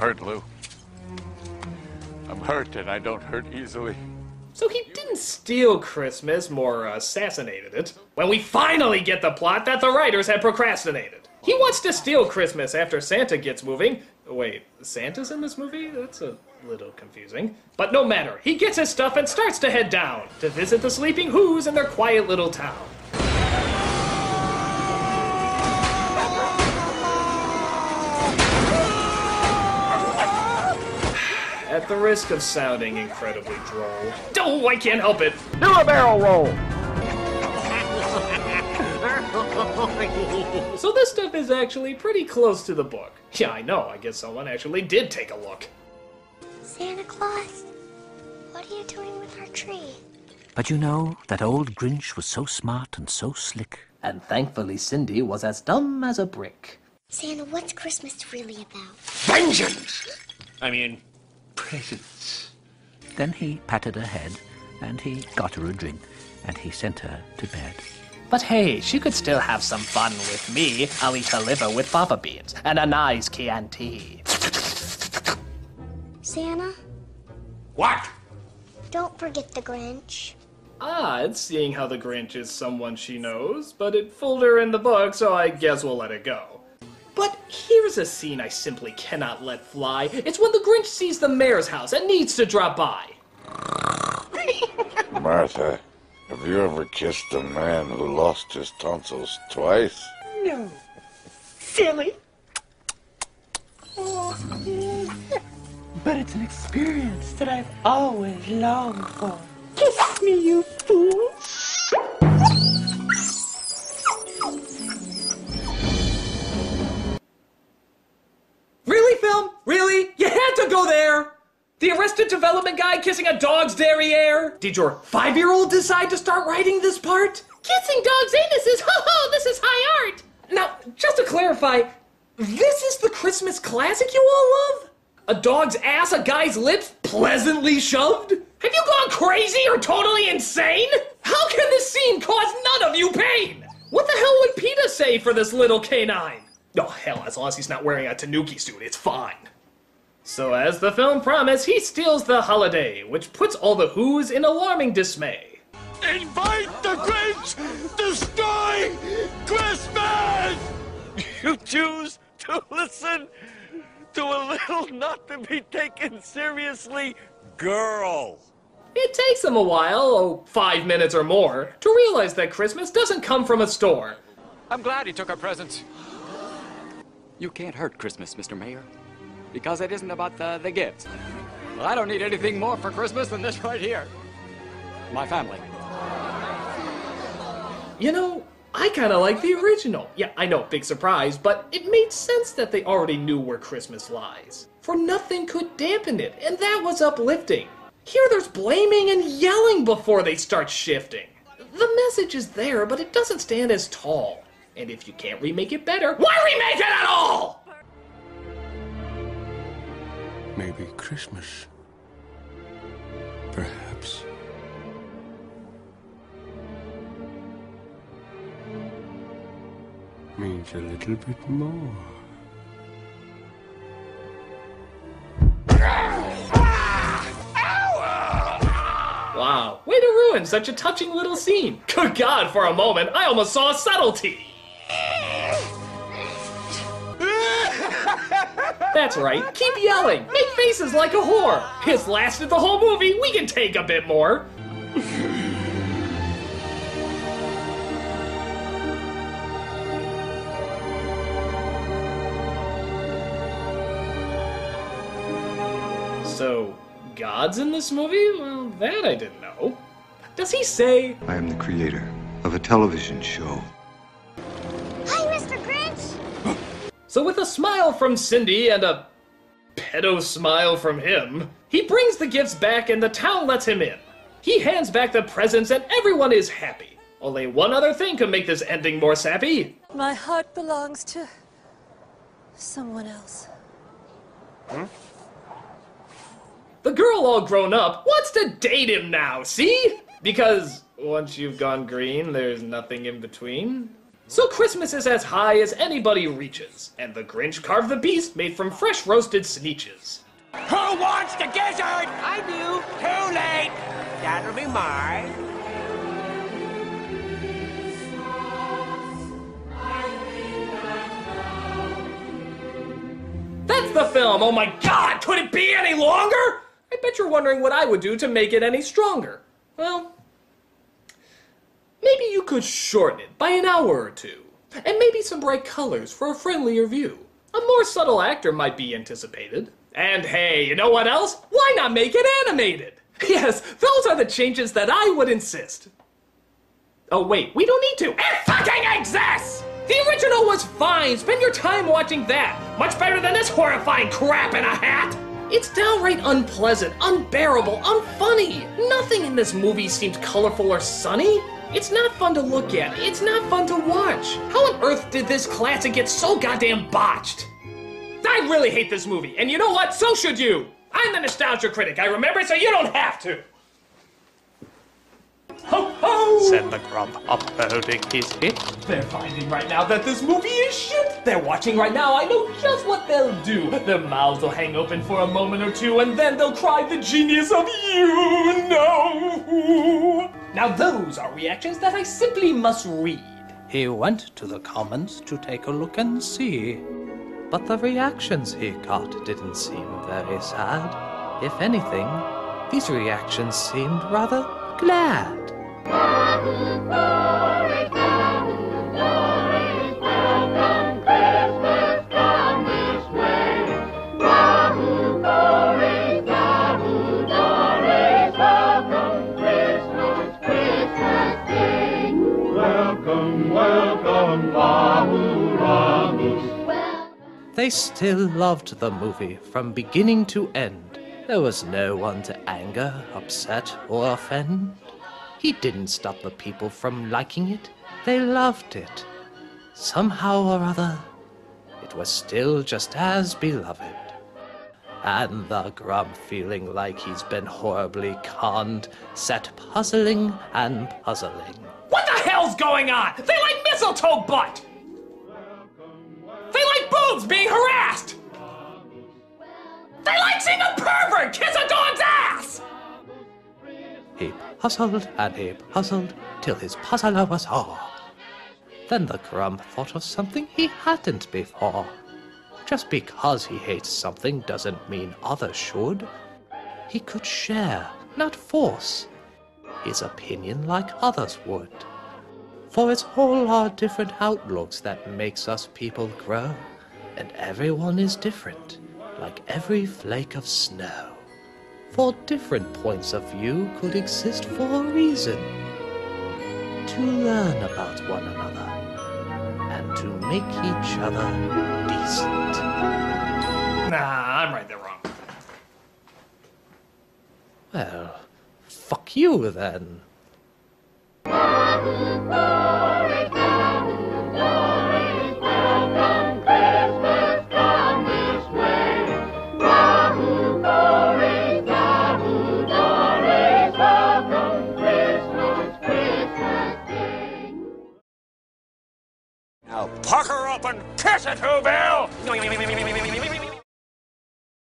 hurt, Lou. I'm hurt, and I don't hurt easily. So he didn't steal Christmas, more assassinated it, when we finally get the plot that the writers had procrastinated. He wants to steal Christmas after Santa gets moving. Wait, Santa's in this movie? That's a little confusing. But no matter, he gets his stuff and starts to head down to visit the Sleeping Who's in their quiet little town. At the risk of sounding incredibly droll. Oh, I can't help it. Do a barrel roll. So this stuff is actually pretty close to the book. Yeah, I know. I guess someone actually did take a look. Santa Claus, what are you doing with our tree? But you know, that old Grinch was so smart and so slick. And thankfully Cindy was as dumb as a brick. Santa, what's Christmas really about? Vengeance! Presents. Then he patted her head, and he got her a drink, and he sent her to bed. But hey, she could still have some fun with me. I'll eat her liver with fava beans and a nice Chianti. Santa, What? don't forget the Grinch. Odd, seeing how the Grinch is someone she knows, but it fooled her in the book, so I guess we'll let it go. But here's a scene I simply cannot let fly. It's when the Grinch sees the mayor's house and needs to drop by. Martha, have you ever kissed a man who lost his tonsils twice? No. Silly. But it's an experience that I've always longed for. Kiss me, you fool. Really, film? Really? You had to go there! The Arrested Development guy kissing a dog's derriere? Did your 5-year-old decide to start writing this part? Kissing dogs' anuses! Ho ho! This is high art! Now, just to clarify, this is the Christmas classic you all love? A dog's ass, a guy's lips, pleasantly shoved? Have you gone crazy or totally insane? How can this scene cause none of you pain? What the hell would PETA say for this little canine? Oh, hell, as long as he's not wearing a Tanuki suit, it's fine. So as the film promised, he steals the holiday, which puts all the Who's in alarming dismay. Invite the Grinch! Destroy Christmas! You choose to listen to a little not to be taken seriously girl. It takes him a while, 5 minutes or more, to realize that Christmas doesn't come from a store. I'm glad he took our presents. You can't hurt Christmas, Mr. Mayor, because it isn't about the gifts. Well, I don't need anything more for Christmas than this right here. My family. You know, I kinda like the original. Yeah, I know, big surprise, but it made sense that they already knew where Christmas lies. For nothing could dampen it, and that was uplifting. Here there's blaming and yelling before they start shifting. The message is there, but it doesn't stand as tall. And if you can't remake it better, why remake it at all? Maybe Christmas. Perhaps. Means a little bit more. Wow, way to ruin such a touching little scene. Good God, for a moment, I almost saw a subtlety. That's right, keep yelling, make faces like a whore. It's lasted the whole movie, we can take a bit more. So, God's in this movie? Well, that I didn't know. Does he say, I am the creator of a television show. Hi, Mr. Grinch! So with a smile from Cindy and a pedo smile from him, he brings the gifts back and the town lets him in. He hands back the presents and everyone is happy. Only one other thing could make this ending more sappy. My heart belongs to someone else. The girl, all grown up, wants to date him now, see? Because once you've gone green, there's nothing in between. So Christmas is as high as anybody reaches, and the Grinch carved the beast made from fresh roasted sneetches. Who wants the gizzard? I do. Too late. That'll be mine. That's the film! Oh my god! Could it be any longer? I bet you're wondering what I would do to make it any stronger. Well, maybe you could shorten it by an hour or two. And maybe some bright colors for a friendlier view. A more subtle actor might be anticipated. And hey, you know what else? Why not make it animated? Yes, those are the changes that I would insist. Oh wait, we don't need to. It fucking exists! The original was fine. Spend your time watching that. Much better than this horrifying crap in a hat. It's downright unpleasant, unbearable, unfunny. Nothing in this movie seems colorful or sunny. It's not fun to look at. It's not fun to watch. How on earth did this classic get so goddamn botched? I really hate this movie, and you know what? So should you. I'm the nostalgia critic. I remember, so you don't have to. Ho ho! Said the Grump, upholding his hit. They're finding right now that this movie is shit. They're watching right now. I know just what they'll do. Their mouths will hang open for a moment or two, and then they'll cry the genius of you know. Now those are reactions that I simply must read. He went to the comments to take a look and see. But the reactions he got didn't seem very sad. If anything, these reactions seemed rather glad. They still loved the movie from beginning to end. There was no one to anger, upset, or offend. He didn't stop the people from liking it. They loved it. Somehow or other, it was still just as beloved. And the Grump, feeling like he's been horribly conned, sat puzzling and puzzling. What the hell's going on? They like mistletoe butt! They like boobs being harassed! They like seeing a pervert kiss a dog's ass! He puzzled and he puzzled till his puzzler was sore. Then the Grump thought of something he hadn't before. Just because he hates something doesn't mean others should. He could share, not force, his opinion like others would. For it's all our different outlooks that makes us people grow, and everyone is different, like every flake of snow. For different points of view could exist for a reason. To learn about one another, and to make each other decent. Nah, I'm right, they're wrong. Well, fuck you then. Now pucker up and kiss it, Who Bill!